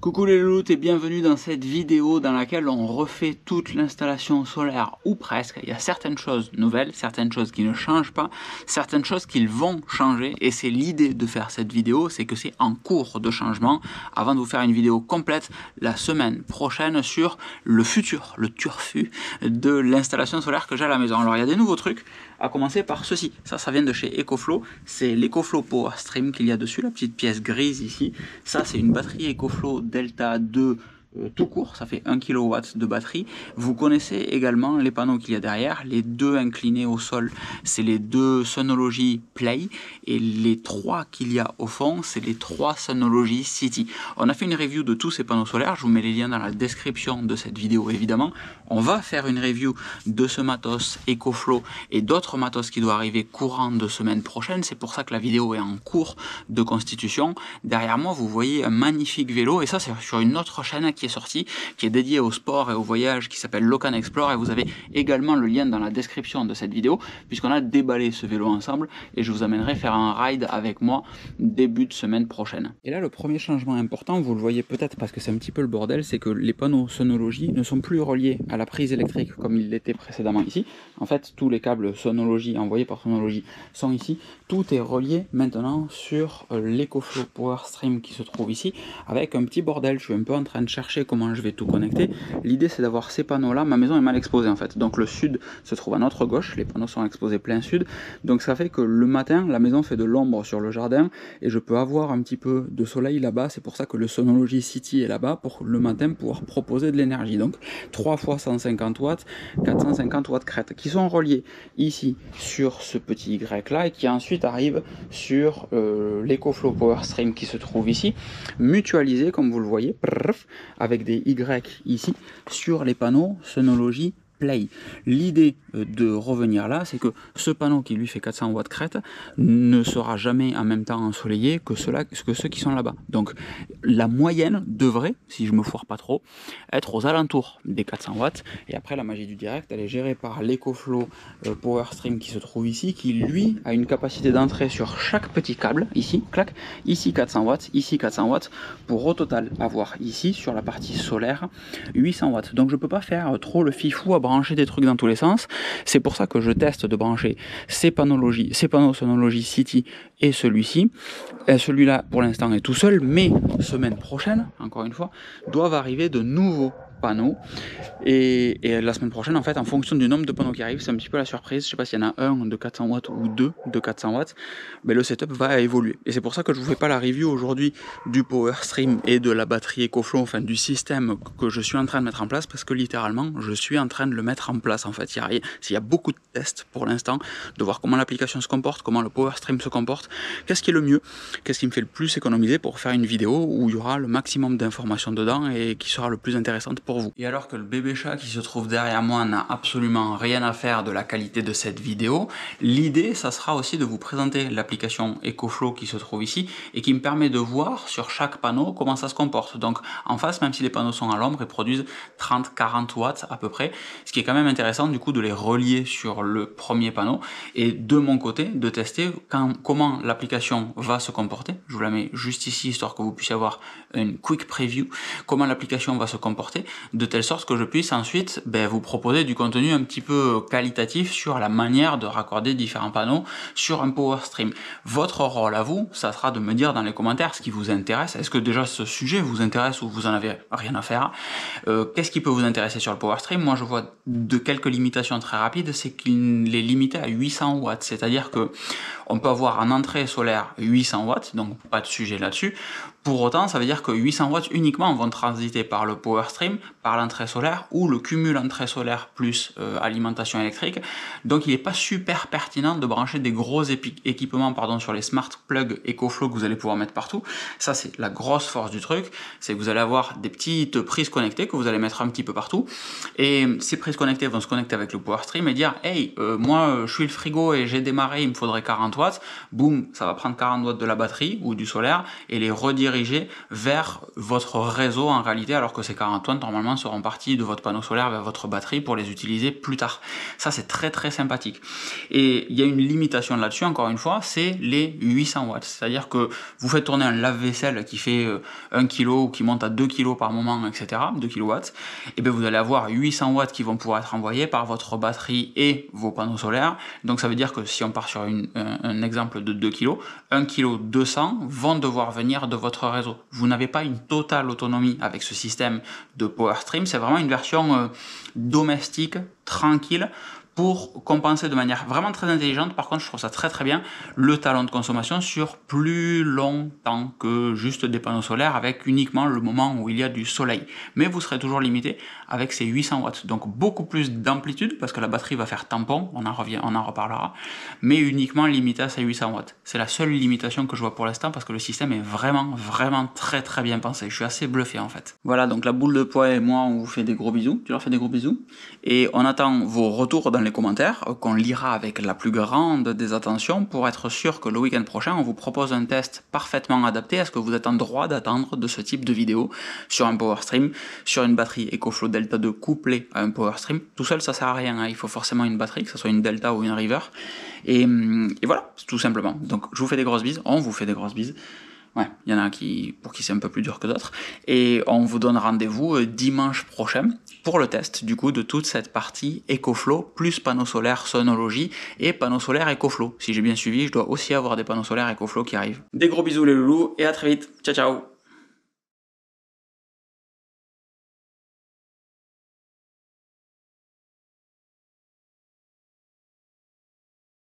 Coucou les louloutes et bienvenue dans cette vidéo dans laquelle on refait toute l'installation solaire ou presque. Il y a certaines choses nouvelles, certaines choses qui ne changent pas, certaines choses qui vont changer et c'est l'idée de faire cette vidéo, c'est que c'est en cours de changement avant de vous faire une vidéo complète la semaine prochaine sur le futur, le turfu de l'installation solaire que j'ai à la maison. Alors il y a des nouveaux trucs, à commencer par ceci. Ça vient de chez EcoFlow, c'est l'EcoFlow Power Stream qu'il y a dessus, la petite pièce grise ici. Ça c'est une batterie EcoFlow Delta 2 tout court, ça fait 1 kW de batterie. Vous connaissez également les panneaux qu'il y a derrière, les deux inclinés au sol, c'est les deux Synology Play, et les trois qu'il y a au fond, c'est les trois Synology City. On a fait une review de tous ces panneaux solaires, je vous mets les liens dans la description de cette vidéo évidemment. On va faire une review de ce matos EcoFlow et d'autres matos qui doivent arriver courant de semaine prochaine, c'est pour ça que la vidéo est en cours de constitution. Derrière moi vous voyez un magnifique vélo, et ça c'est sur une autre chaîne qui est sortie, qui est dédiée au sport et au voyage, qui s'appelle Locan Explore, et vous avez également le lien dans la description de cette vidéo, puisqu'on a déballé ce vélo ensemble, et je vous amènerai faire un ride avec moi début de semaine prochaine. Et là le premier changement important, vous le voyez peut-être parce que c'est un petit peu le bordel, c'est que les panneaux Synology ne sont plus reliés à la prise électrique comme ils l'étaient précédemment ici. En fait tous les câbles Synology envoyés par Synology sont ici, tout est relié maintenant sur l'EcoFlow Power Stream qui se trouve ici, avec un petit bordel. Je suis un peu en train de chercher comment je vais tout connecter. L'idée c'est d'avoir ces panneaux là, ma maison est mal exposée en fait, donc le sud se trouve à notre gauche, les panneaux sont exposés plein sud, donc ça fait que le matin la maison fait de l'ombre sur le jardin et je peux avoir un petit peu de soleil là-bas. C'est pour ça que le Synology City est là-bas, pour le matin pouvoir proposer de l'énergie. Donc 3 fois 150 watts, 450 watts crête qui sont reliés ici sur ce petit Y là et qui ensuite arrivent sur l'EcoFlow Power Stream qui se trouve ici, mutualisé comme vous le voyez, avec des Y ici sur les panneaux Synology Play. L'idée de revenir là, c'est que ce panneau qui lui fait 400 watts crête ne sera jamais en même temps ensoleillé que ceux qui sont là-bas. Donc la moyenne devrait, si je me foire pas trop, être aux alentours des 400 watts. Et après la magie du direct, elle est gérée par l'EcoFlow Power Stream qui se trouve ici, qui lui a une capacité d'entrée sur chaque petit câble, ici, clac, ici 400 watts, ici 400 watts, pour au total avoir ici, sur la partie solaire, 800 watts. Donc je peux pas faire trop le fifou à brancher des trucs dans tous les sens. C'est pour ça que je teste de brancher ces panneaux Synology City et celui-ci. Celui-là pour l'instant est tout seul, mais semaine prochaine, encore une fois, doivent arriver de nouveaux panneaux et la semaine prochaine en fait, en fonction du nombre de panneaux qui arrivent, c'est un petit peu la surprise. Je sais pas s'il y en a un de 400 watts ou deux de 400 watts, mais le setup va évoluer et c'est pour ça que je vous fais pas la review aujourd'hui du Power Stream et de la batterie EcoFlow, enfin du système que je suis en train de mettre en place, parce que littéralement je suis en train de le mettre en place en fait. Il y a beaucoup de tests pour l'instant, de voir comment l'application se comporte, comment le Power Stream se comporte, qu'est-ce qui est le mieux, qu'est-ce qui me fait le plus économiser pour faire une vidéo où il y aura le maximum d'informations dedans et qui sera le plus intéressante pour vous. Et alors que le bébé chat qui se trouve derrière moi n'a absolument rien à faire de la qualité de cette vidéo, l'idée ça sera aussi de vous présenter l'application EcoFlow qui se trouve ici et qui me permet de voir sur chaque panneau comment ça se comporte. Donc en face, même si les panneaux sont à l'ombre, ils produisent 30-40 watts à peu près, ce qui est quand même intéressant du coup de les relier sur le premier panneau et de mon côté de tester comment l'application va se comporter. Je vous la mets juste ici histoire que vous puissiez avoir une quick preview, comment l'application va se comporter, de telle sorte que je puisse ensuite vous proposer du contenu un petit peu qualitatif sur la manière de raccorder différents panneaux sur un Power Stream. Votre rôle à vous, ça sera de me dire dans les commentaires ce qui vous intéresse. Est-ce que déjà ce sujet vous intéresse ou vous en avez rien à faire? Qu'est-ce qui peut vous intéresser sur le Power Stream? Moi je vois de quelques limitations très rapides, c'est qu'il est limité à 800 watts, c'est-à-dire que on peut avoir en entrée solaire 800 watts, donc pas de sujet là-dessus. Pour autant, ça veut dire que 800 watts uniquement vont transiter par le Power Stream, par l'entrée solaire ou le cumul entrée solaire plus alimentation électrique. Donc il n'est pas super pertinent de brancher des gros équipements sur les smart plugs EcoFlow que vous allez pouvoir mettre partout. Ça c'est la grosse force du truc, c'est que vous allez avoir des petites prises connectées que vous allez mettre un petit peu partout, et ces prises connectées vont se connecter avec le Power Stream et dire hey, moi je suis le frigo et j'ai démarré, il me faudrait 40 watts, boum, ça va prendre 40 watts de la batterie ou du solaire et les rediriger redirigé vers votre réseau en réalité, alors que ces 40 watts normalement seront partis de votre panneau solaire vers votre batterie pour les utiliser plus tard. Ça, c'est très très sympathique. Et il y a une limitation là-dessus, encore une fois, c'est les 800 watts. C'est-à-dire que vous faites tourner un lave-vaisselle qui fait 1 kg ou qui monte à 2 kg par moment, etc., 2 kW, et bien vous allez avoir 800 watts qui vont pouvoir être envoyés par votre batterie et vos panneaux solaires. Donc ça veut dire que si on part sur un exemple de 2 kg, 1 kg 200 vont devoir venir de votre réseau. Vous n'avez pas une totale autonomie avec ce système de PowerStream, c'est vraiment une version domestique, tranquille, pour compenser de manière vraiment très intelligente. Par contre, je trouve ça très très bien, le talon de consommation sur plus longtemps que juste des panneaux solaires avec uniquement le moment où il y a du soleil. Mais vous serez toujours limité avec ces 800 watts. Donc beaucoup plus d'amplitude parce que la batterie va faire tampon, on en reparlera, mais uniquement limité à ces 800 watts. C'est la seule limitation que je vois pour l'instant parce que le système est vraiment très très bien pensé. Je suis assez bluffé en fait. Voilà, donc la boule de poids et moi, on vous fait des gros bisous. Tu leur fais des gros bisous. Et on attend vos retours dans les commentaires qu'on lira avec la plus grande des attentions pour être sûr que le week-end prochain on vous propose un test parfaitement adapté à ce que vous êtes en droit d'attendre de ce type de vidéo sur un PowerStream, sur une batterie EcoFlow Delta 2 couplée à un PowerStream. Tout seul ça sert à rien, hein. Il faut forcément une batterie, que ce soit une Delta ou une River, et voilà, tout simplement. Donc je vous fais des grosses bises, on vous fait des grosses bises. Ouais, il y en a pour qui c'est un peu plus dur que d'autres. Et on vous donne rendez-vous dimanche prochain pour le test du coup de toute cette partie EcoFlow plus panneaux solaires Sonology et panneaux solaires EcoFlow. Si j'ai bien suivi, je dois aussi avoir des panneaux solaires EcoFlow qui arrivent. Des gros bisous les loulous et à très vite. Ciao ciao.